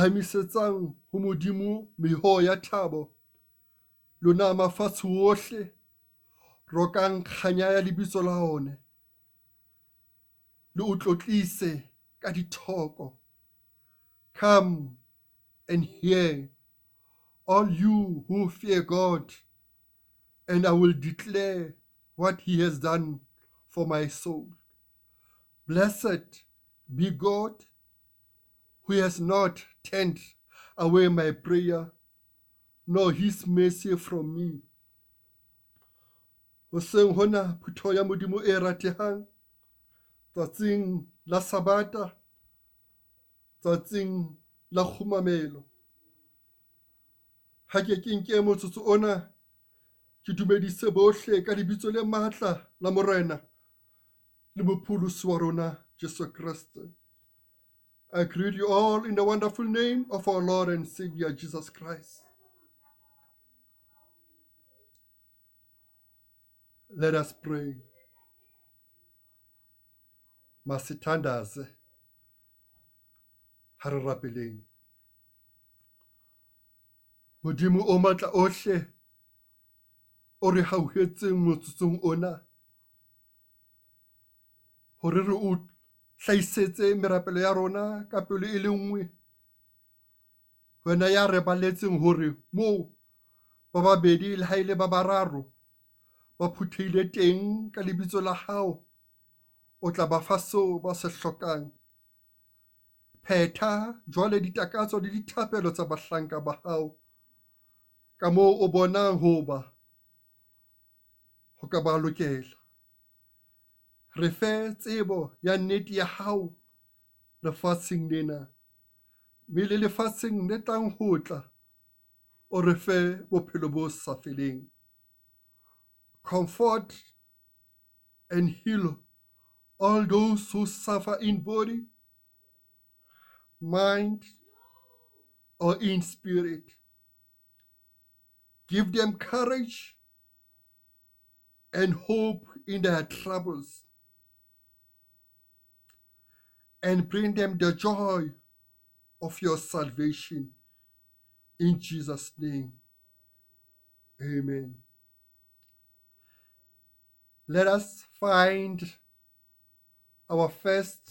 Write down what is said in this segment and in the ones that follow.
phahamisetsang ho Modimo meho ya thabo, lona mafatshe ohle, rokang kganya ya lebitso la hone, le o tlotlise ka dithoko. Come and hear, all you who fear God, and I will declare what he has done for my soul. Blessed be God, who has not turned away my prayer, nor his mercy from me. Hoseng hona phuto ya Modimo e ratehang, tsatsing la Sabata, tsatsing la khumamelo. Ha ke nke motsotso ona, ke dumedise bohle ka lebitso le matla la Morena le Mopholosi wa rona Jesu Kriste. I greet you all in the wonderful name of our Lord and Savior Jesus Christ. Let us pray. Masithandaze ha re rapeleng. Modimo o matla ohle, o re hauhetseng motsotsong ona, hore re o hlahisetse merapelo ya rona ka pelo e le nngwe. Wena ya re baletseng hore moo ba babedi le ha ile ba bararo ba phutheile teng ka lebitso la hao, o tla ba fa seo ba se hlokang. Phetha jwale ditakatso le dithapelo tsa bahlanka ba hao, ka moo o bonang ho ka ba lokela. Re fe tsebo ya nnete ya hao lefatsheng lena, mme le lefatsheng le tlang ho tla, o re fe bophelo bo sa feleng. Comfort and heal all those who suffer in body, mind, or in spirit. Give them courage and hope in their troubles, and bring them the joy of your salvation. In Jesus' name, amen. Let us find our first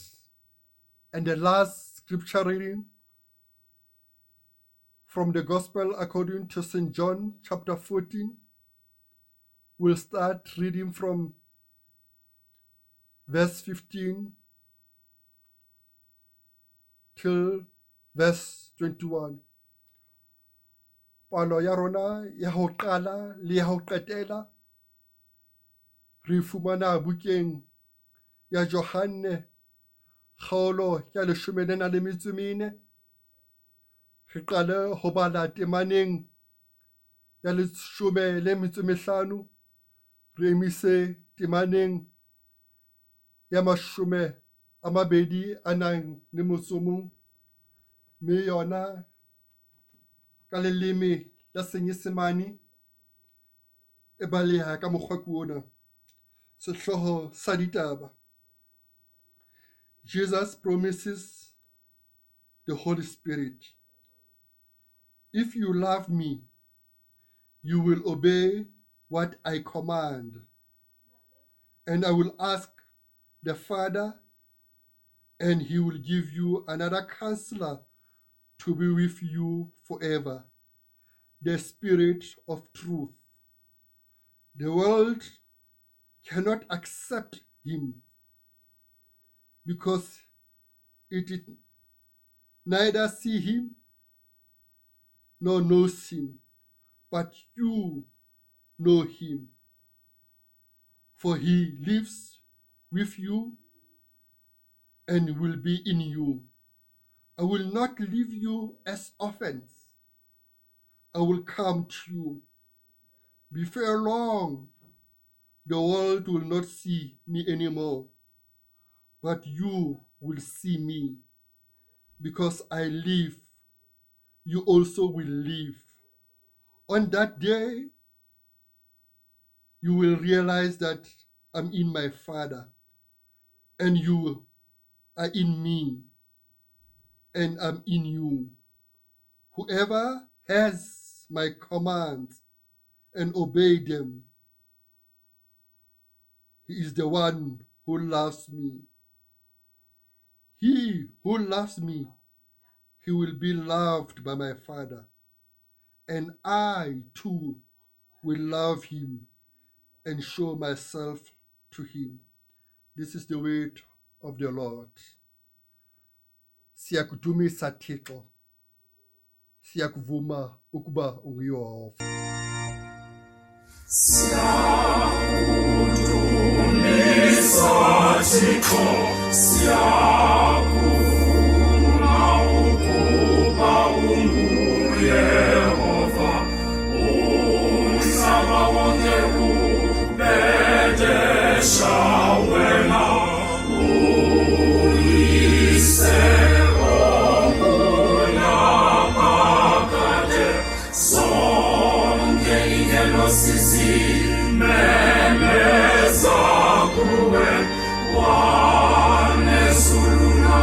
and the last scripture reading from the Gospel according to St. John chapter 14. We'll start reading from verse 15 till verse 21. Palo ya rona ya ho qala le ya ho qetela re fumana bukeng ya Johane kgaolo ya 14. Re qale ho bala temaneng ya 15, re emise temaneng ya 21, mme yona ka leleme la Senyesemane e baleha ka mokgwa ke ona. Sehloho sa ditaba: Jesus promises the Holy Spirit. If you love me, you will obey what I command, and I will ask the Father, and he will give you another counselor to be with you forever, the Spirit of truth. The world cannot accept him because it did neither see him nor knows him, but you know him, for he lives with you and will be in you. I will not leave you as orphans. I will come to you. Before long, the world will not see me anymore, but you will see me. Because I live, you also will live. On that day, you will realize that I'm in my Father, and you are in me, and I'm in you. Whoever has my commands and obey them, he is the one who loves me. He who loves me, he will be loved by my Father, and I too will love him and show myself to him. This is the word of the Lord. Siyakudumisa Thixo. Siyakuvuma ukuba unguyehova. Siyakudumisa Thixo, siyakuvuma ukuba unguyehova. Umhlaba wonke ubhedesha wena, uyise ongunaphakade. Zonke ingelo sizimemeza kuwe, wanesulula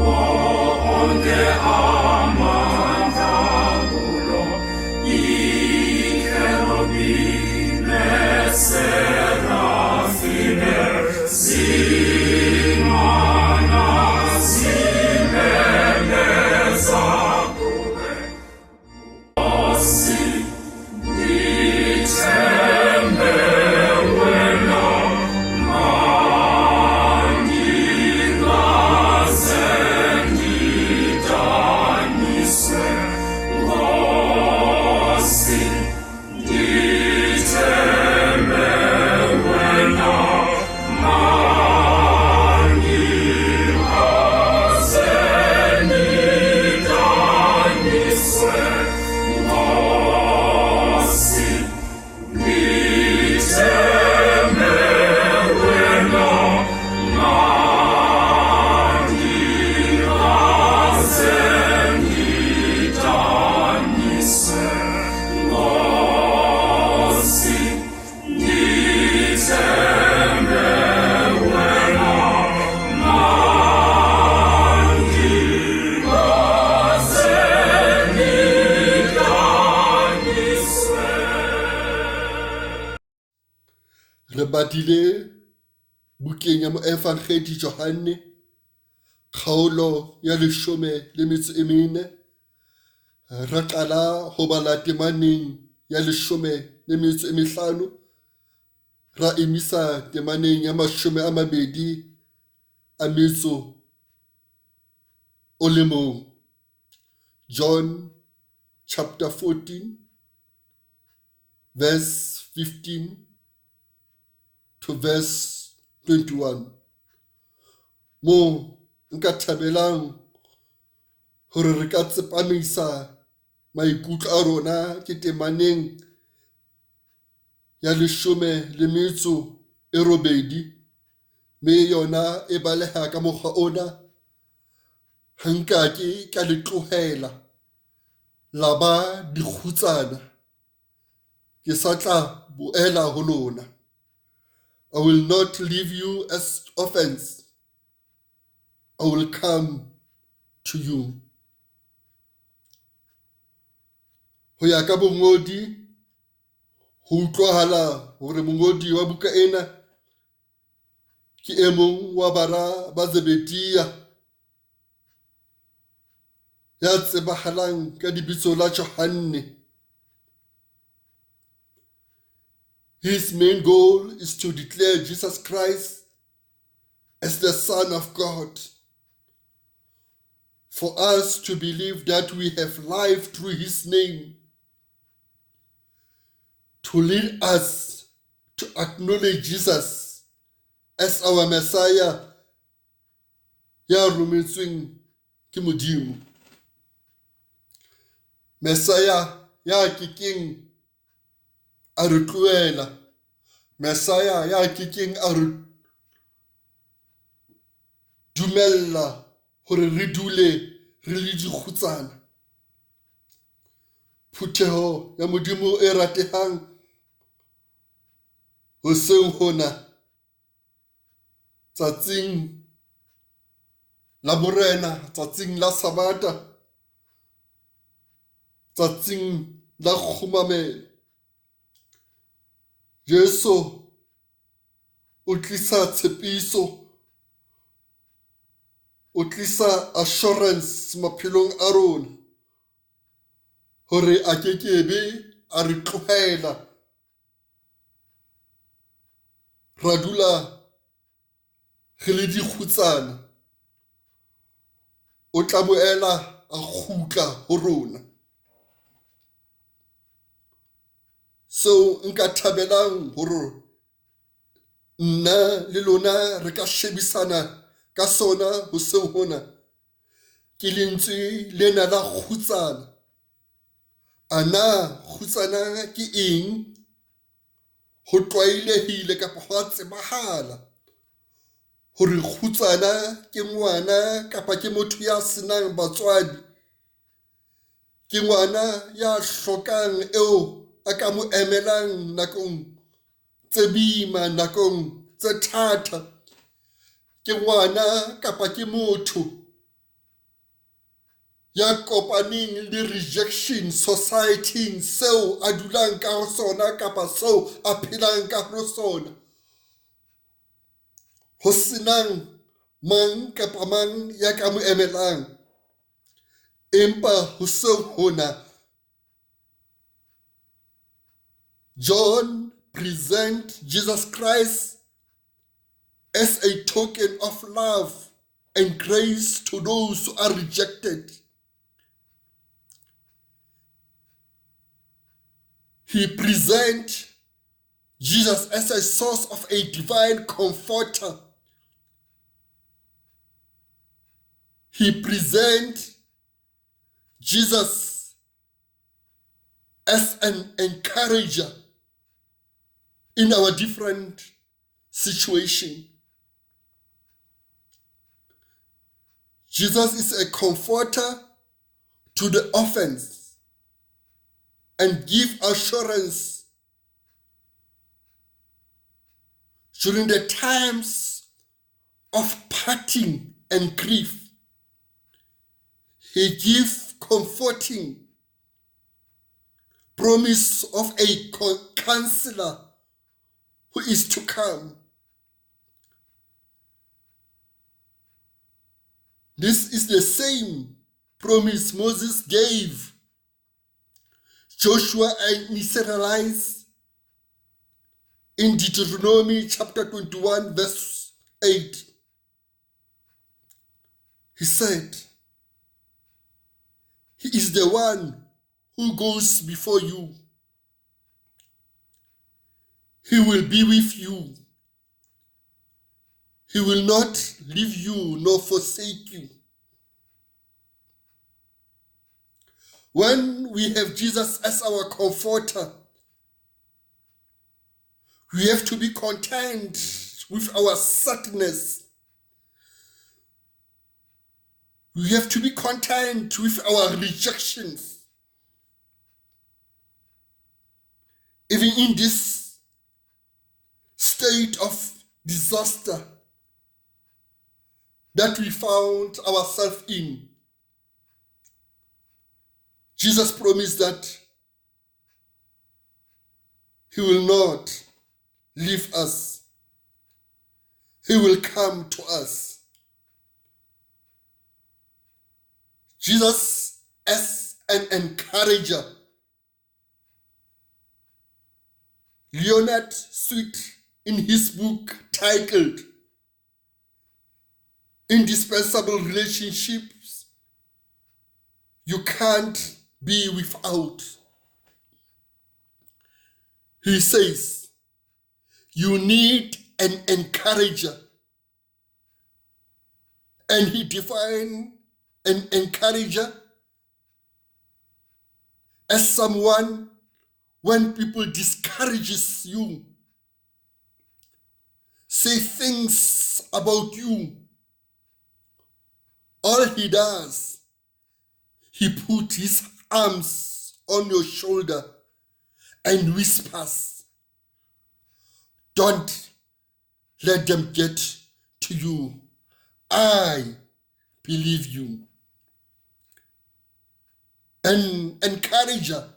wonke amandla kulo. Ikerubi neserafime zimana zimemeza kuwe. Osi nithembe wena, angikaze ngidaniswe. Nkosi nithembe wena, angikaze ngidaniswe. Nkosi nithembe wena, angikaze ngidaniswe. Nkosi nithembe wena, angikaze ngidaniswe. Re badile bukeng ya moefangedi Johane, kgaolo ya 14. Ra qala ho bala temaneng ya 15, ra emisa temaneng ya 21. John chapter 14, verse 15 to verse 21. Mo nka thabelang hore re ka tsepamisa maikutlo a rona ke temaneng ya 18, mme yona e baleha ka mokgwa ona. Ha nka ke ka le tlohela la ba dikgutsana, ke sa tla boela ho lona. I will not leave you as orphans. I will come to you. Ho ya ka bongodi, ho utlwahala hore mongodi wa buka ena ke e mong wa bara ba Zebedia ya tsebahalang ka lebitso la Johane. His main goal is to declare Jesus Christ as the Son of God, for us to believe that we have life through his name, to lead us to acknowledge Jesus as our Messiah ya rometsweng ke Modimo. Messiah ya kekeng a re tlohela. Messiah ya kekeng a re dumella hore re dule re le dikgutsana. Phutheho ya Modimo e ratehang hoseng hona, tsatsing la Morena, tsatsing la Sabata, tsatsing la kgumamelo. Jesu o tlisa tshepiso, o tlisa assurance maphelong a rona hore a kekebe a re tlohela ra dula re le dikgutsana. O tla boela a kgutla ho rona. So nka thabelang hore nna le lona re ka shebisana ka sona hoseng hona ke lentswe lena la kgutsana. Ana kgutsana ke eng? Ho tlwaelehile kapa ho a tsebahala hore kgutsana ke ngwana kapa ke motho ya senang batswadi, ke ngwana ya hlokang eo a ka mo emelang nakong tse boima, nakong tse thata. Ke ngwana kapa ke motho ya kopaneng le rejection society seo a dulang ka ho sona kapa seo a phelang ka ho sona. Ho senang mang kapa mang ya ka mo emelang. Empa hoseng hona, John present Jesus Christ as a token of love and grace to those who are rejected. He presents Jesus as a source of a divine comforter. He presents Jesus as an encourager in our different situation. Jesus is a comforter to the orphans and give assurance during the times of parting and grief. He gives comforting promise of a counselor who is to come. This is the same promise Moses gave Joshua and Israelites in Deuteronomy chapter 21 verse 8. He said, He is the one who goes before you. He will be with you. He will not leave you nor forsake you. When we have Jesus as our comforter, we have to be content with our sadness. We have to be content with our rejections. Even in this state of disaster that we found ourselves in, Jesus promised that He will not leave us. He will come to us. Jesus as an encourager. Leonard Sweet, in his book titled Indispensable Relationships You Can't Be Without, he says, you need an encourager. And he defined an encourager as someone when people discourages you, say things about you, all he does, he put his arms on your shoulder and whispers, don't let them get to you. I believe you. An encourager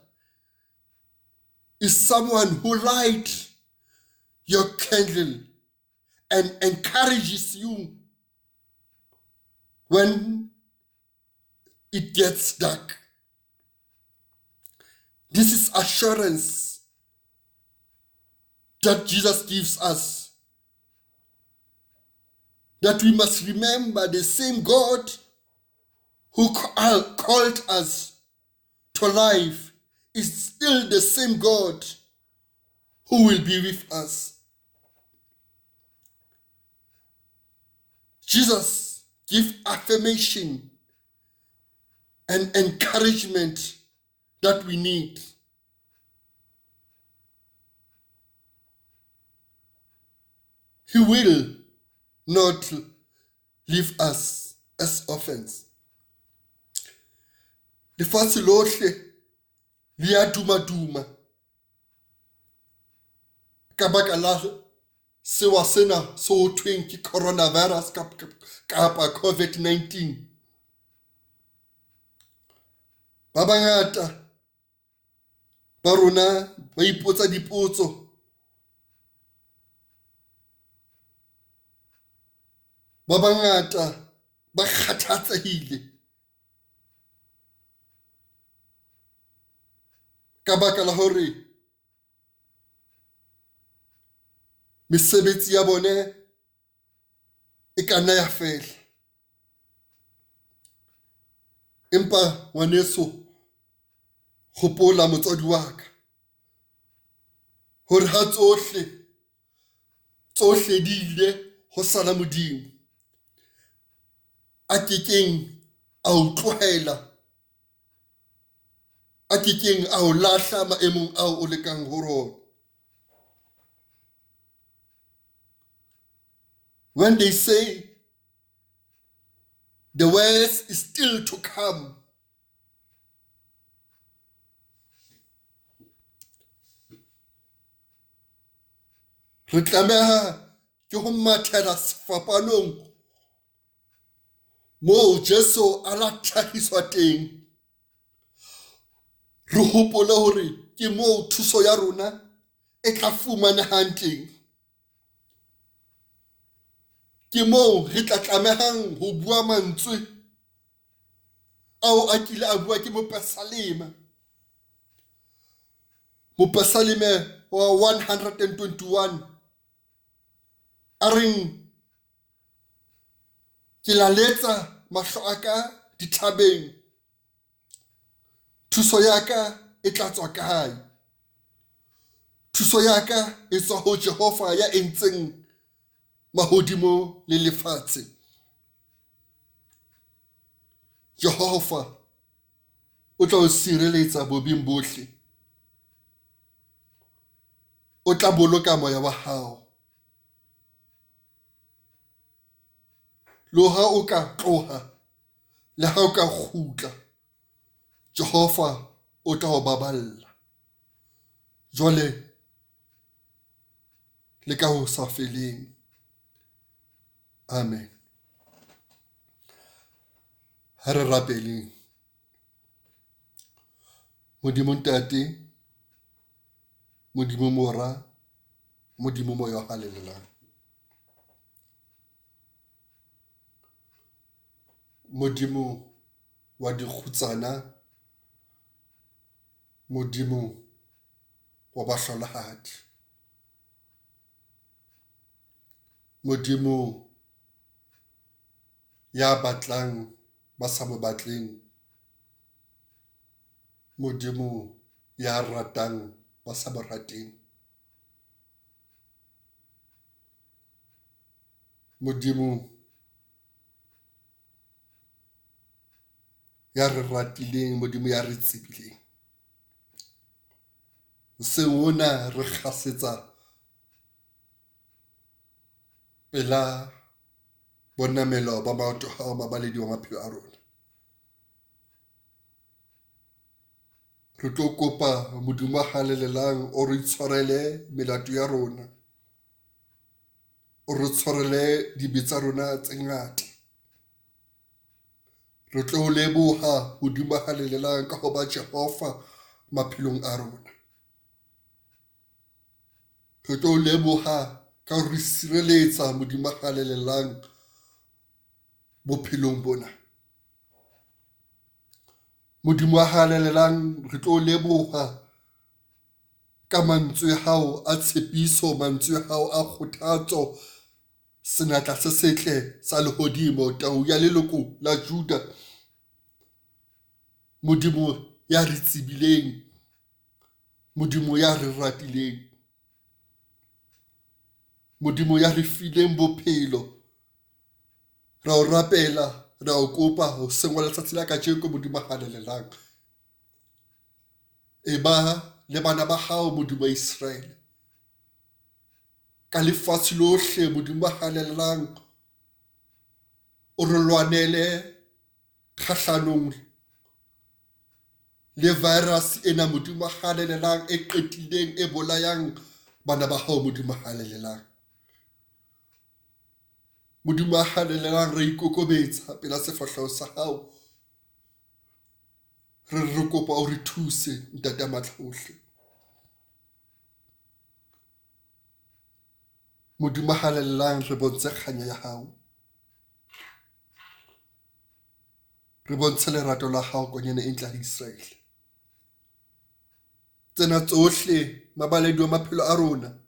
is someone who lights your candle and encourages you when it gets dark. This is assurance that Jesus gives us, that we must remember the same God who called us to life is still the same God who will be with us. Jesus gives affirmation and encouragement that we need. He will not leave us as orphans. Lefatshe lohle le a dumaduma ka baka la sewa sena se ho thweng ke coronavirus kapa COVID-19. Ba bangata ba rona ba ipotsa dipotso, ba bangata ba kgathatsehile ka baka la hore mesebetsi ya bone e ka nna ya fela. Empa ngwaneso, hopola motswadi wa ka hore ha tsohle di ile ho sala Modimo, a kekeng a o tlohela, a kekeng a o lahla maemong ao o lekang ho rona. When they say the worst is still to come, re tlameha ke ho mathela sefapanong moo Jesu a la tlhahiswa teng. Re hopole hore ke moo thuso ya rona e tla fumanehang teng. Ke moo re tla tlamehang ho bua mantswe ao a kile a bua ke Mopesalema. Mopesaleme wa 121 a reng, ke la letsa mahlo a ka dithabeng, thuso ya ka e tla tswa kae? Thuso ya ka e tswa ho Jehova ya entseng mahodimo le lefatshe. Jehova o tla o sireletsa bobing bohle, o tla boloka moya wa hao. Lo ha o ka tloha le ha o ka kgutla, Jehova o tla o baballa jwale le ka ho sa feleng. Amen. Ha re rapeleng. Modimo Ntate, Modimo Mora, Modimo Moya ha lelelang. Modimo wa dikgutsana, Modimo wa bahlolohadi, Modimo ya batlang ba sa mo batleng, Modimo ya ratang ba sa mo rateng, Modimo ya re ratileng, Modimo ya re tsebileng. Seona re kgasetsa pela bonamelo ba maoto hao mabaledi wa maphelo a rona. Re tlo kopa Modimo a halelelang o re itshwarele melato ya rona, o re tshwarele dibe tsa rona tse ngata. Re tlo o leboha Modimo a halelelang ka ho ba Jehova maphelong a rona. Re tlo o leboha ka ho re sireletsa Modimo a halelelang bophelong bona. Modimo a halelelang re tlo o leboha ka mantswe hao a tshepiso, mantswe hao a kgothatso, senatla se setle sa lehodimo, tau ya leloko la Juda. Modimo ya re tsibileng, Modimo ya re ratileng, Modimo ya re fileng bophelo. Ra o rapela, ra o kopa ho sengwa letsatsi la kajeko Modimo a halelelang. E ba le bana ba hao Modimo wa Israel, ka lefatshe lohle Modimo a halelelang, o re lwanele kgahlanong le virus ena Modimo a halelelang e qetileng, e bolayang bana ba hao Modimo a halelelang. Modimo a halelelang re ikokobetsa pela sefahleho sa hao, re kopa o re thuse ntate a matla ohle. Modimo a halelelang re bontshe kganya ya hao, re bontshe lerato la hao konyana e ntle ya Israel. Tsena tsohle mabaledi wa maphelo a rona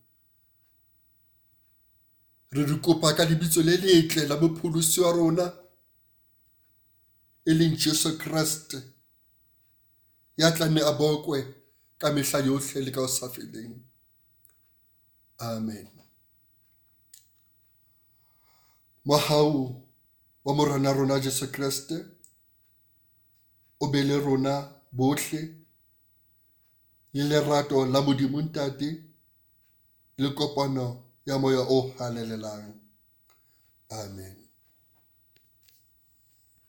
re di kopa ka lebitso le letle la mopholosi wa rona, e leng Jesu Kreste, ya tlanne a bokwe ka mehla yohle le ka ho sa feleng. Amen. Mohau wa morena rona Jesu Kreste o be le rona bohle, le lerato la Modimo Ntate le kopano ya moya o halelelang. Amen.